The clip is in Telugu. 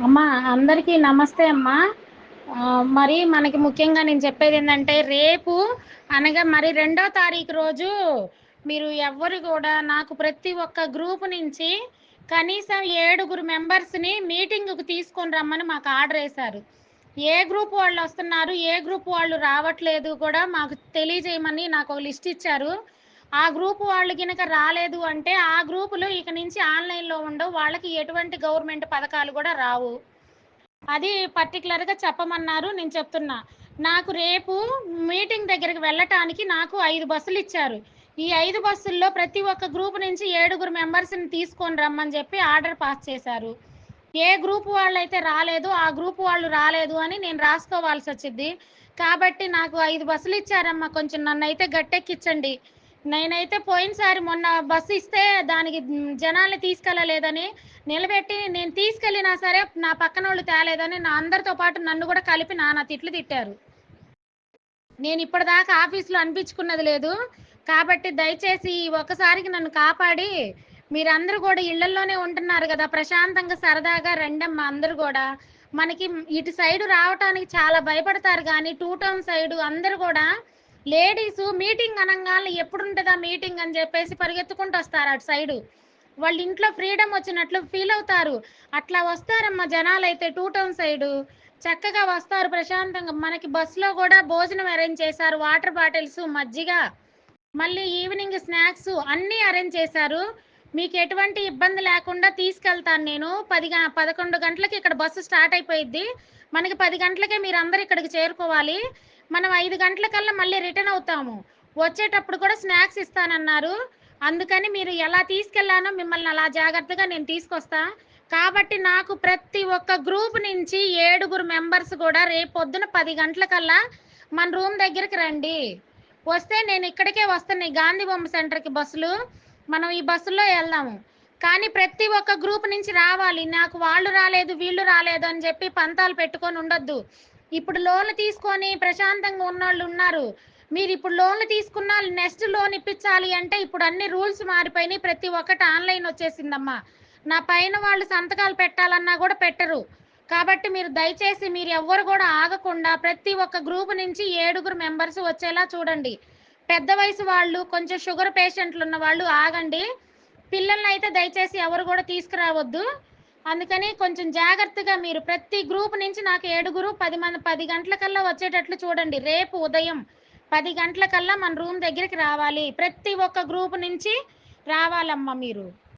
అమ్మా అందరికీ నమస్తే అమ్మా. మరి మనకి ముఖ్యంగా నేను చెప్పేది ఏంటంటే రేపు అనగా మరి 2వ తారీఖు రోజు మీరు ఎవ్వరు కూడా నాకు ప్రతి ఒక్క గ్రూప్ నుంచి కనీసం 7 మెంబర్స్ని మీటింగ్కి తీసుకొని రమ్మని మాకు ఆర్డర్ వేశారు. ఏ గ్రూప్ వాళ్ళు వస్తున్నారు, ఏ గ్రూప్ వాళ్ళు రావట్లేదు కూడా మాకు తెలియజేయమని నాకు ఒక లిస్ట్ ఇచ్చారు. ఆ గ్రూప్ వాళ్ళు గినక రాలేదు అంటే ఆ గ్రూపులు ఇక నుంచి ఆన్లైన్లో ఉండవు, వాళ్ళకి ఎటువంటి గవర్నమెంట్ పథకాలు కూడా రావు. అది పర్టికులర్గా చెప్పమన్నారు. నేను చెప్తున్నా, నాకు రేపు మీటింగ్ దగ్గరికి వెళ్ళటానికి నాకు 5 బస్సులు ఇచ్చారు. ఈ 5 బస్సుల్లో ప్రతి ఒక్క గ్రూప్ నుంచి 7 మెంబర్స్ని తీసుకొని రమ్మని చెప్పి ఆర్డర్ పాస్ చేశారు. ఏ గ్రూప్ వాళ్ళు అయితే రాలేదు ఆ గ్రూప్ వాళ్ళు రాలేదు అని నేను రాసుకోవాల్సి వచ్చింది. కాబట్టి నాకు 5 బస్సులు ఇచ్చారమ్మా, కొంచెం నన్ను అయితే గట్టెక్కించండి. నేనైతే పోయినసారి మొన్న బస్సు ఇస్తే దానికి జనాల్ని తీసుకెళ్ళలేదని నిలబెట్టి, నేను తీసుకెళ్ళినా సరే నా పక్కన వాళ్ళు తేలేదని నా అందరితో పాటు నన్ను కూడా కలిపి నానా తిట్లు తిట్టారు. నేను ఇప్పటిదాకా ఆఫీస్లో అనిపించుకున్నది లేదు. కాబట్టి దయచేసి ఒక్కసారికి నన్ను కాపాడి, మీరందరూ కూడా ఇళ్లలోనే ఉంటున్నారు కదా, ప్రశాంతంగా సరదాగా రండమ్మా. అందరూ కూడా మనకి ఇటు సైడు రావటానికి చాలా భయపడతారు, కానీ 2 టౌన్ సైడు అందరూ కూడా లేడీస్ మీటింగ్ అనగానే ఎప్పుడుంటుందా మీటింగ్ అని చెప్పేసి పరిగెత్తుకుంటూ వస్తారు అటు సైడు. వాళ్ళ ఇంట్లో ఫ్రీడమ్ వచ్చినట్లు ఫీల్ అవుతారు. అట్లా వస్తారమ్మా జనాలు అయితే 2 టౌన్ సైడు చక్కగా వస్తారు ప్రశాంతంగా. మనకి బస్సులో కూడా భోజనం అరేంజ్ చేశారు, వాటర్ బాటిల్స్, మజ్జిగ, మళ్ళీ ఈవినింగ్ స్నాక్స్ అన్నీ అరేంజ్ చేశారు. మీకు ఎటువంటి ఇబ్బంది లేకుండా తీసుకెళ్తాను నేను. 11 గంటలకి ఇక్కడ బస్సు స్టార్ట్ అయిపోయిద్ది. మనకి 10 గంటలకే మీరు అందరు ఇక్కడికి చేరుకోవాలి. మనం 5 గంటలకల్లా మళ్ళీ రిటర్న్ అవుతాము. వచ్చేటప్పుడు కూడా స్నాక్స్ ఇస్తానన్నారు. అందుకని మీరు ఎలా తీసుకెళ్లానో మిమ్మల్ని అలా జాగ్రత్తగా నేను తీసుకొస్తా. కాబట్టి నాకు ప్రతి ఒక్క గ్రూప్ నుంచి 7 మెంబర్స్ కూడా రేపు పొద్దున 10 గంటలకల్లా మన రూమ్ దగ్గరికి రండి. వస్తే నేను ఇక్కడికే వస్తున్నాయి గాంధీ బొమ్మ సెంటర్కి బస్సులు. మనం ఈ బస్సులో వెళ్దాము. కానీ ప్రతి ఒక్క గ్రూప్ నుంచి రావాలి. నాకు వాళ్ళు రాలేదు వీళ్ళు రాలేదు అని చెప్పి పంతాలు పెట్టుకొని ఉండొద్దు. ఇప్పుడు లోన్లు తీసుకొని ప్రశాంతంగా ఉన్నోళ్ళు ఉన్నారు. మీరు ఇప్పుడు లోన్లు తీసుకున్నా నెక్స్ట్ లోన్ ఇప్పించాలి అంటే ఇప్పుడు అన్ని రూల్స్ మారిపోయినాయి. ప్రతి ఒక్కటి ఆన్లైన్ వచ్చేసిందమ్మా. నా పైన వాళ్ళు సంతకాలు పెట్టాలన్నా కూడా పెట్టరు. కాబట్టి మీరు దయచేసి మీరు ఎవ్వరు కూడా ఆగకుండా ప్రతి ఒక్క గ్రూప్ నుంచి 7 మెంబర్స్ వచ్చేలా చూడండి. పెద్ద వయసు వాళ్ళు, కొంచెం షుగర్ పేషెంట్లు ఉన్న వాళ్ళు ఆగండి. పిల్లల్ని అయితే దయచేసి ఎవరు కూడా తీసుకురావద్దు. అందుకని కొంచెం జాగ్రత్తగా మీరు ప్రతి గ్రూప్ నుంచి నాకు 7 10 మంది 10 గంటలకల్లా వచ్చేటట్లు చూడండి. రేపు ఉదయం 10 గంటలకల్లా మన రూమ్ దగ్గరికి రావాలి. ప్రతి ఒక్క గ్రూప్ నుంచి రావాలమ్మా మీరు.